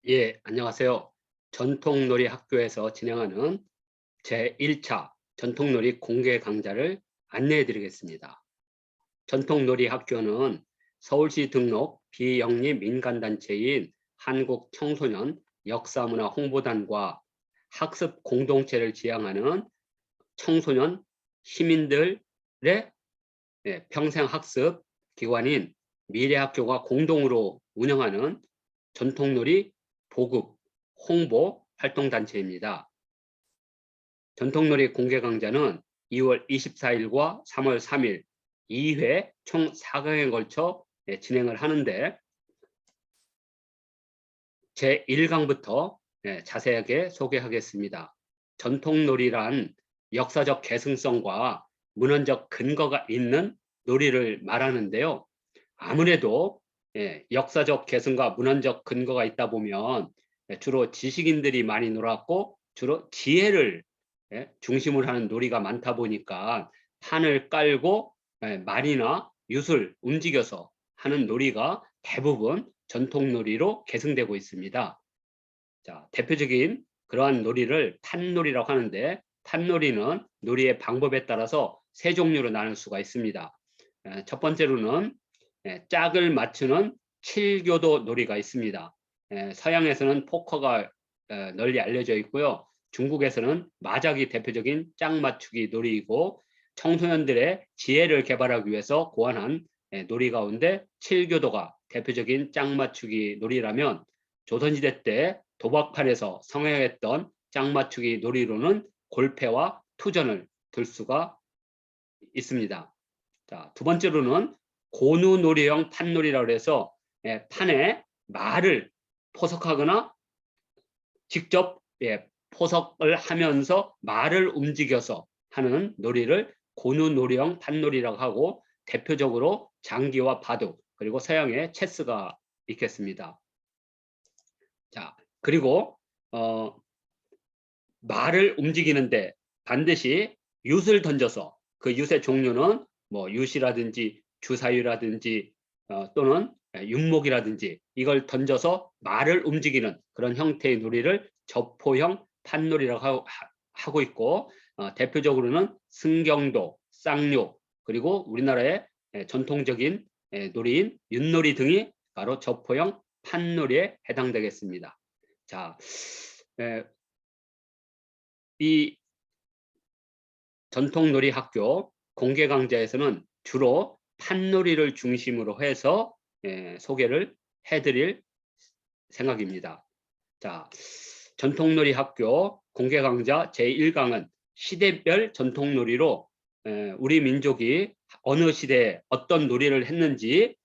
예, 안녕하세요. 전통놀이 학교에서 진행하는 제1차 전통놀이 공개 강좌를 안내해 드리겠습니다. 전통놀이 학교는 서울시 등록 비영리 민간단체인 한국청소년 역사문화 홍보단과 학습 공동체를 지향하는 청소년 시민들의 평생 학습 기관인 미래학교가 공동으로 운영하는 전통놀이 보급, 홍보 활동단체입니다. 전통놀이 공개 강좌는 2월 24일과 3월 3일 2회 총 4강에 걸쳐 진행을 하는데 제1강부터 자세하게 소개하겠습니다. 전통놀이란 역사적 계승성과 문헌적 근거가 있는 놀이를 말하는데요. 아무래도 역사적 계승과 문헌적 근거가 있다 보면 주로 지식인들이 많이 놀았고 주로 지혜를 중심으로 하는 놀이가 많다 보니까 판을 깔고 말이나 윷을 움직여서 하는 놀이가 대부분 전통놀이로 계승되고 있습니다. 자, 대표적인 그러한 놀이를 판놀이라고 하는데 판놀이는 놀이의 방법에 따라서 세 종류로 나눌 수가 있습니다. 첫 번째로는 짝을 맞추는 칠교도 놀이가 있습니다. 서양에서는 포커가 널리 알려져 있고요. 중국에서는 마작이 대표적인 짝 맞추기 놀이이고 청소년들의 지혜를 개발하기 위해서 고안한 놀이 가운데 칠교도가 대표적인 짝 맞추기 놀이라면 조선시대 때 도박판에서 성행했던 짝 맞추기 놀이로는 골패와 투전을 들 수가 있습니다. 자, 두 번째로는 고누놀이형 판놀이라고 해서 판에 말을 포석하거나 직접 포석을 하면서 말을 움직여서 하는 놀이를 고누놀이형 판놀이라고 하고 대표적으로 장기와 바둑 그리고 서양의 체스가 있겠습니다. 자, 그리고 말을 움직이는데 반드시 윷을 던져서 그 윷의 종류는 뭐 윷이라든지 주사위라든지 또는 윷목이라든지 이걸 던져서 말을 움직이는 그런 형태의 놀이를 접포형 판놀이라고 하고 있고 대표적으로는 승경도, 쌍욕 그리고 우리나라의 전통적인 놀이인 윷놀이 등이 바로 접포형 판놀이에 해당되겠습니다. 자, 이 전통놀이 학교 공개 강좌에서는 주로 판놀이를 중심으로 해서 소개를 해드릴 생각입니다. 자, 전통놀이 학교 공개 강좌 제1강은 시대별 전통놀이로 우리 민족이 어느 시대에 어떤 놀이를 했는지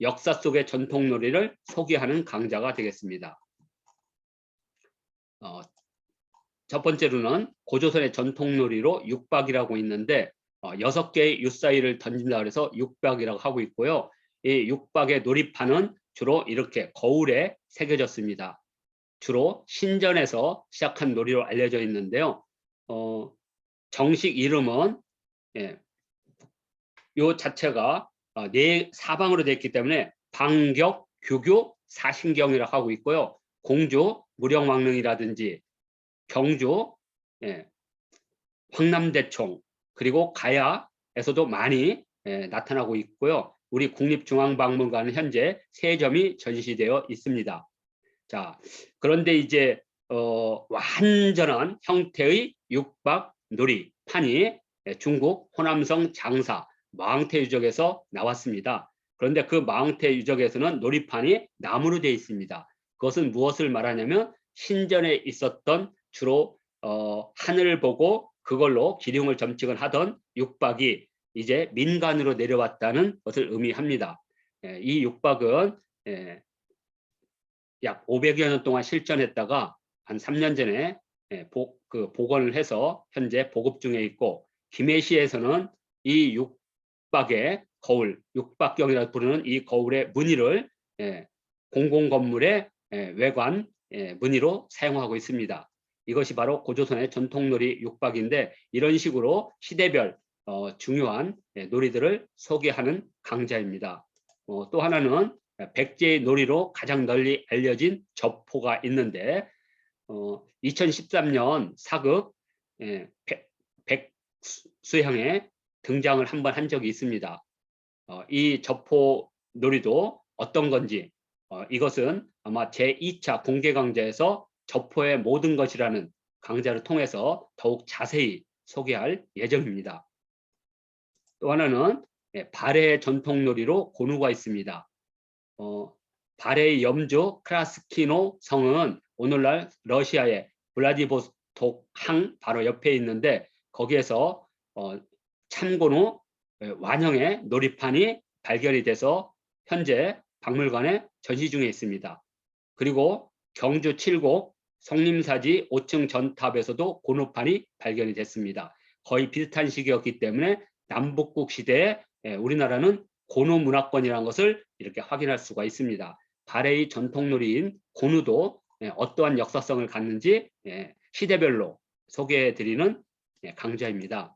역사 속의 전통놀이를 소개하는 강좌가 되겠습니다. 첫 번째로는 고조선의 전통놀이로 육박이라고 있는데 6개의 윷사위를 던진다 그래서 육박이라고 하고 있고요. 이 육박의 놀이판은 주로 이렇게 거울에 새겨졌습니다. 주로 신전에서 시작한 놀이로 알려져 있는데요. 정식 이름은 요 자체가 사방으로 되어 있기 때문에 방격, 규교, 사신경이라고 하고 있고요. 공주, 무령왕릉이라든지 경주, 황남대총 그리고 가야에서도 많이 나타나고 있고요. 우리 국립중앙박물관은 현재 3점이 전시되어 있습니다. 자, 그런데 이제 완전한 형태의 육박 놀이판이 중국 호남성 장사 마왕태 유적에서 나왔습니다. 그런데 그 마왕태 유적에서는 놀이판이 나무로 되어 있습니다. 그것은 무엇을 말하냐면 신전에 있었던 주로 하늘을 보고 그걸로 기륭을 점찍을 하던 육박이 이제 민간으로 내려왔다는 것을 의미합니다. 이 육박은 약 500여 년 동안 실전했다가 한 3년 전에 복원을 해서 현재 보급 중에 있고 김해시에서는 이 육박의 거울, 육박경이라고 부르는 이 거울의 무늬를 공공건물의 외관 무늬로 사용하고 있습니다. 이것이 바로 고조선의 전통놀이 육박인데 이런 식으로 시대별 중요한 놀이들을 소개하는 강좌입니다. 또 하나는 백제의 놀이로 가장 널리 알려진 저포가 있는데 2013년 사극 백수향에 등장을 한번 한 적이 있습니다. 이 저포 놀이도 어떤 건지 이것은 아마 제2차 공개강좌에서 저포의 모든 것이라는 강좌를 통해서 더욱 자세히 소개할 예정입니다. 또 하나는 발해의 전통놀이로 고누가 있습니다. 발해의 염주 크라스키노 성은 오늘날 러시아의 블라디보스톡 항 바로 옆에 있는데 거기에서 참고로 완형의 놀이판이 발견이 돼서 현재 박물관에 전시 중에 있습니다. 그리고 경주 칠곡 성림사지 5층 전탑에서도 고누판이 발견이 됐습니다. 거의 비슷한 시기였기 때문에 남북국 시대에 우리나라는 고누 문화권이라는 것을 이렇게 확인할 수가 있습니다. 발해의 전통놀이인 고누도 어떠한 역사성을 갖는지 시대별로 소개해드리는 강좌입니다.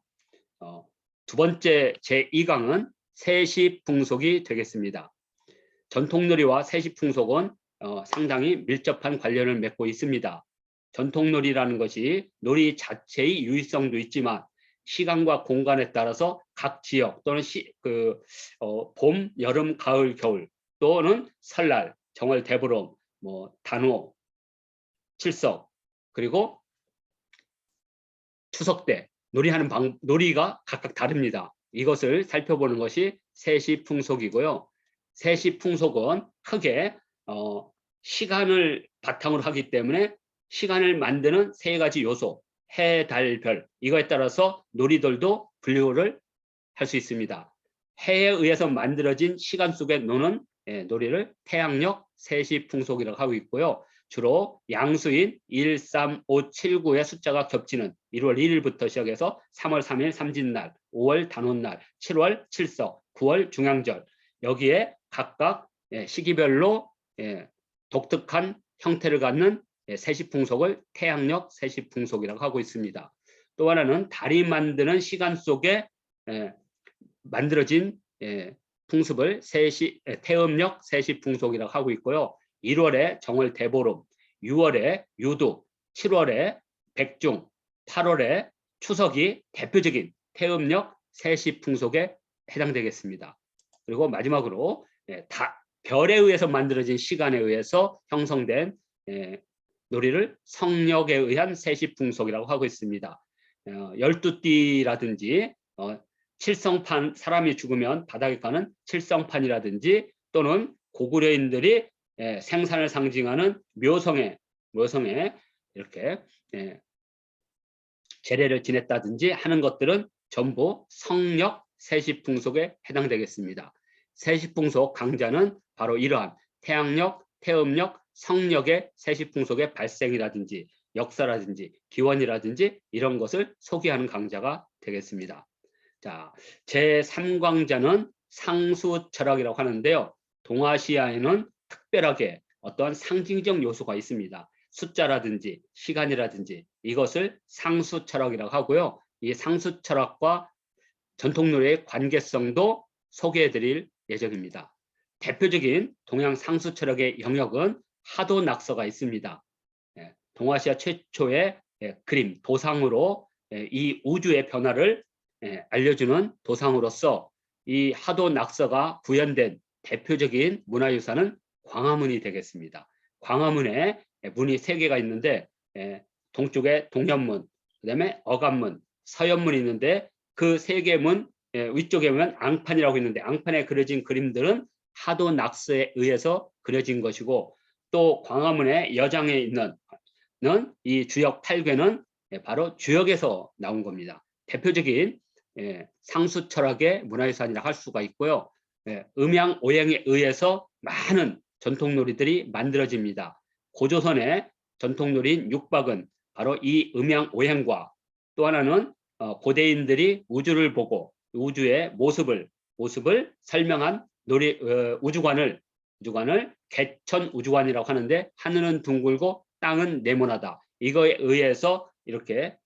두 번째 제2강은 세시풍속이 되겠습니다. 전통놀이와 세시풍속은 상당히 밀접한 관련을 맺고 있습니다. 전통놀이라는 것이 놀이 자체의 유의성도 있지만 시간과 공간에 따라서 각 지역 또는 봄, 여름, 가을, 겨울 또는 설날, 정월, 대보름, 단오, 칠석 그리고 추석 때 놀이가 각각 다릅니다. 이것을 살펴보는 것이 세시풍속이고요. 세시풍속은 크게 시간을 바탕으로 하기 때문에 시간을 만드는 세 가지 요소 해, 달, 별 이거에 따라서 놀이들도 분류를 할 수 있습니다. 해에 의해서 만들어진 시간 속에 노는 놀이를 태양력 세시풍속이라고 하고 있고요. 주로 양수인 1, 3, 5, 7, 9의 숫자가 겹치는 1월 1일부터 시작해서 3월 3일 삼진날, 5월 단오날, 7월 칠석, 9월 중양절 여기에 각각 시기별로 독특한 형태를 갖는 세시풍속을 태양력 세시풍속이라고 하고 있습니다. 또 하나는 달이 만드는 시간 속에 만들어진 풍습을 태음력 세시풍속이라고 하고 있고요. 1월에 정월 대보름, 6월에 유두, 7월에 백중, 8월에 추석이 대표적인 태음력 세시풍속에 해당되겠습니다. 그리고 마지막으로 별에 의해서 만들어진 시간에 의해서 형성된 놀이를 성력에 의한 세시풍속이라고 하고 있습니다. 12띠라든지 칠성판, 사람이 죽으면 바닥에 가는 칠성판이라든지 또는 고구려인들이 생산을 상징하는 묘성에 이렇게 제례를 지냈다든지 하는 것들은 전부 성력 세시풍속에 해당되겠습니다. 세시풍속 강좌는 바로 이러한 태양력, 태음력, 성력의 세시풍속의 발생이라든지 역사라든지 기원이라든지 이런 것을 소개하는 강좌가 되겠습니다. 자, 제3강좌는 상수철학이라고 하는데요. 동아시아에는 특별하게 어떠한 상징적 요소가 있습니다. 숫자라든지 시간이라든지 이것을 상수철학이라고 하고요. 이 상수철학과 전통놀이의 관계성도 소개해드릴 예정입니다. 대표적인 동양 상수철학의 영역은 하도낙서가 있습니다. 동아시아 최초의 그림, 도상으로 이 우주의 변화를 알려주는 도상으로서 이 하도낙서가 구현된 대표적인 문화유산은 광화문이 되겠습니다. 광화문에 문이 3개가 있는데 동쪽에 동현문, 그다음에 어간문, 서현문이 있는데 그 3개 문 위쪽에 보면 앙판이라고 있는데 앙판에 그려진 그림들은 하도낙서에 의해서 그려진 것이고 또 광화문의 여장에 있는 이 주역 8괴는 바로 주역에서 나온 겁니다. 대표적인 상수철학의 문화유산이라 할 수가 있고요. 음양오행에 의해서 많은 전통놀이들이 만들어집니다. 고조선의 전통놀이인 육박은 바로 이 음양오행과 또 하나는 고대인들이 우주를 보고 우주의 모습을 설명한 우주관을 개천우주관이라고 하는데 하늘은 둥글고 땅은 네모나다. 이거에 의해서 이렇게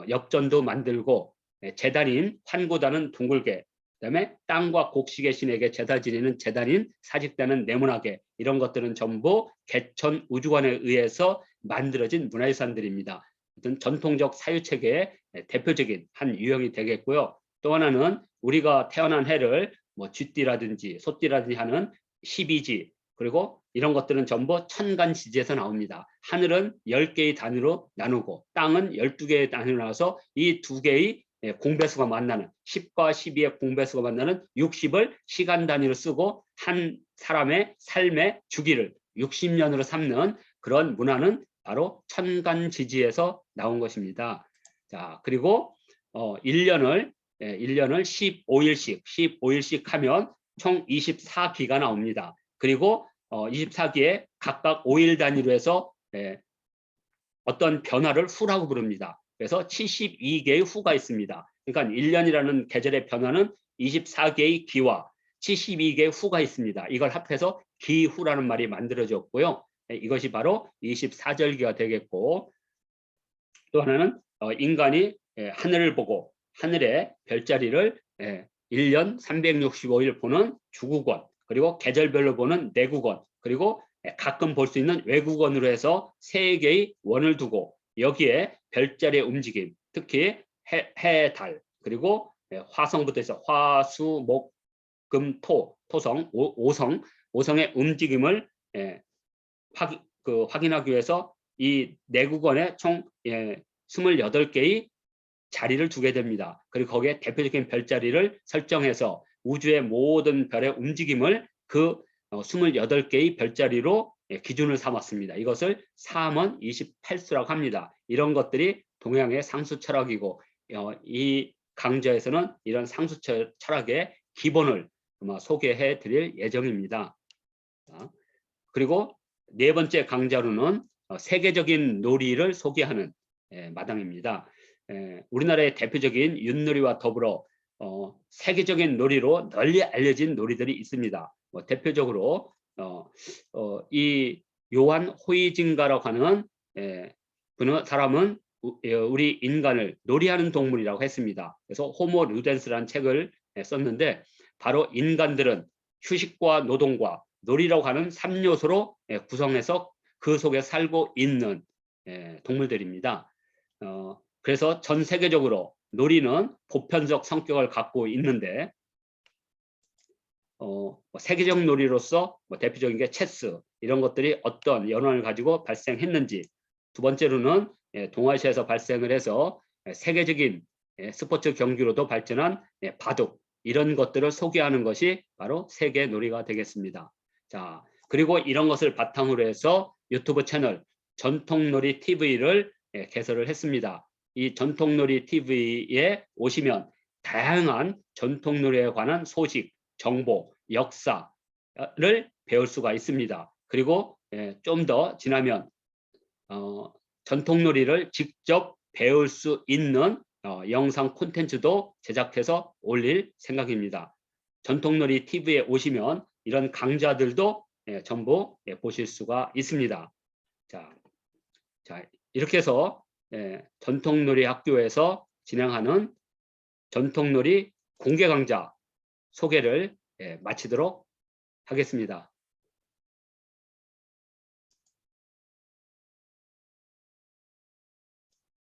역전도 만들고 재단인 환고단은 둥글게 그다음에 땅과 곡식의 신에게 제사 지내는 제단인 사직단은 네모나게 이런 것들은 전부 개천 우주관에 의해서 만들어진 문화유산들입니다. 어떤 전통적 사유체계의 대표적인 한 유형이 되겠고요. 또 하나는 우리가 태어난 해를 뭐 쥐띠라든지 소띠라든지 하는 12지 그리고 이런 것들은 전부 천간지지에서 나옵니다. 하늘은 10개의 단위로 나누고 땅은 12개의 단위로 나눠서 이 두 개의 공배수가 만나는 10과 12의 공배수가 만나는 60을 시간 단위로 쓰고 한 사람의 삶의 주기를 60년으로 삼는 그런 문화는 바로 천간지지에서 나온 것입니다. 자, 그리고 1년을 15일씩 하면 총 24기가 나옵니다. 그리고 24기에 각각 5일 단위로 해서 어떤 변화를 후라고 부릅니다. 그래서 72개의 후가 있습니다. 그러니까 1년이라는 계절의 변화는 24개의 기와 72개의 후가 있습니다. 이걸 합해서 기후라는 말이 만들어졌고요. 이것이 바로 24절기가 되겠고 또 하나는 인간이 하늘을 보고 하늘의 별자리를 1년 365일 보는 주국원 그리고 계절별로 보는 내국원 그리고 가끔 볼 수 있는 외국원으로 해서 3개의 원을 두고 여기에 별자리의 움직임 특히 해, 달 그리고 화성부터 해서 화, 수, 목, 금, 토성, 오성의 움직임을 확인하기 위해서 이 내국원에 총 28개의 자리를 두게 됩니다. 그리고 거기에 대표적인 별자리를 설정해서 우주의 모든 별의 움직임을 그 28개의 별자리로 기준을 삼았습니다. 이것을 삼원 28수라고 합니다. 이런 것들이 동양의 상수 철학이고 이 강좌에서는 이런 상수 철학의 기본을 소개해 드릴 예정입니다. 그리고 네 번째 강좌로는 세계적인 놀이를 소개하는 마당입니다. 우리나라의 대표적인 윷놀이와 더불어 세계적인 놀이로 널리 알려진 놀이들이 있습니다. 대표적으로 이 요한 호이징가라고 하는 사람은 우리 인간을 놀이하는 동물이라고 했습니다. 그래서 호모 루덴스라는 책을 썼는데 바로 인간들은 휴식과 노동과 놀이라고 하는 3요소로 구성해서 그 속에 살고 있는 동물들입니다. 그래서 전 세계적으로 놀이는 보편적 성격을 갖고 있는데 세계적 놀이로서 대표적인 게 체스 이런 것들이 어떤 연원을 가지고 발생했는지 두 번째로는 동아시아에서 발생을 해서 세계적인 스포츠 경기로도 발전한 바둑 이런 것들을 소개하는 것이 바로 세계 놀이가 되겠습니다. 자, 그리고 이런 것을 바탕으로 해서 유튜브 채널 전통놀이 TV를 개설을 했습니다. 이 전통놀이 TV에 오시면 다양한 전통놀이에 관한 소식, 정보, 역사를 배울 수가 있습니다. 그리고 좀 더 지나면 전통놀이를 직접 배울 수 있는 영상 콘텐츠도 제작해서 올릴 생각입니다. 전통놀이 TV에 오시면 이런 강좌들도 전부 보실 수가 있습니다. 자, 이렇게 해서 전통놀이 학교에서 진행하는 전통놀이 공개 강좌 소개를 마치도록 하겠습니다.